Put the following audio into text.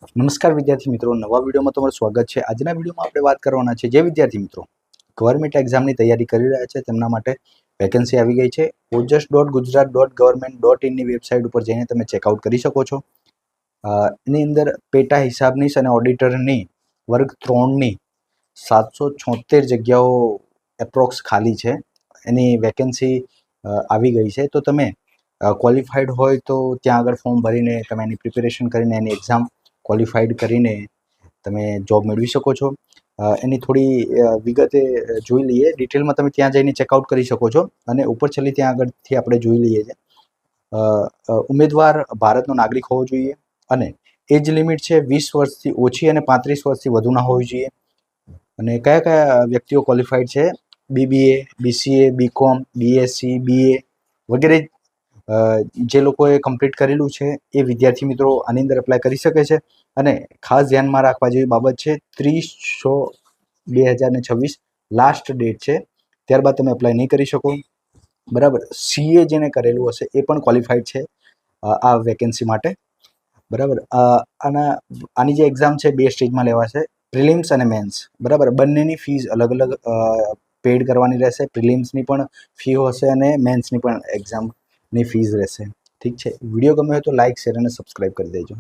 નમસ્કાર વિદ્યાર્થી મિત્રો, નવા વિડીયોમાં તમારું સ્વાગત છે। આજના વિડીયોમાં આપણે વાત કરવાના છે જે વિદ્યાર્થી મિત્રો ગવર્મેન્ટ એક્ઝામની તૈયારી કરી રહ્યા છે તેમના માટે વેકેન્સી આવી ગઈ છે। ojas.gujarat.government.in ની વેબસાઇટ ઉપર જઈને તમે ચેકઆઉટ કરી શકો છો। એની અંદર પેટા હિસાબનીશ અને ઓડિટરની વર્ગ 3ની 776 જગ્યાઓ એપ્રોક્સ ખાલી છે। એની વેકેન્સી આવી ગઈ છે, તો તમે ક્વોલિફાઈડ હોય તો ત્યાં આગળ ફોર્મ ભરીને તમે એની પ્રિપેરેશન કરીને એની એક્ઝામ ક્વોલિફાઈડ કરીને તમે જોબ મેળવી શકો છો। એની થોડી વિગતે જોઈ લઈએ, ડિટેલમાં તમે ત્યાં જઈને ચેકઆઉટ કરી શકો છો। અને ઉપર છેલ્લી ત્યાં આગળથી આપણે જોઈ લઈએ છે, ઉમેદવાર ભારતનો નાગરિક હોવો જોઈએ અને એજ લિમિટ છે 20 વર્ષથી ઓછી અને 35 વર્ષથી વધુ ના હોવી જોઈએ। અને કયા કયા વ્યક્તિઓ ક્વોલિફાઈડ છે? BBA, BCA, BCom, BSc, BA વગેરે જે લોકોએ કમ્પ્લીટ કરેલું છે એ વિદ્યાર્થી મિત્રો આની અંદર એપ્લાય કરી શકે છે। અને ખાસ ધ્યાનમાં રાખવા જેવી બાબત છે, 30/6/2026 લાસ્ટ ડેટ છે, ત્યારબાદ તમે એપ્લાય નહીં કરી શકો, બરાબર। CA જેને કરેલું હશે એ પણ ક્વોલિફાઈડ છે આ વેકેન્સી માટે, બરાબર। આની જે એક્ઝામ છે 2 સ્ટેજમાં લેવાશે, પ્રિલિમ્સ અને મેન્સ, બરાબર। બંનેની ફીસ અલગ અલગ પેડ કરવાની રહેશે। પ્રિલિમ્સની પણ ફી હશે અને મેન્સની પણ એક્ઝામની ફીસ રહેશે, ઠીક છે। વિડીયો ગમે હોય તો લાઇક, શેર અને સબસ્ક્રાઈબ કરી દેજો।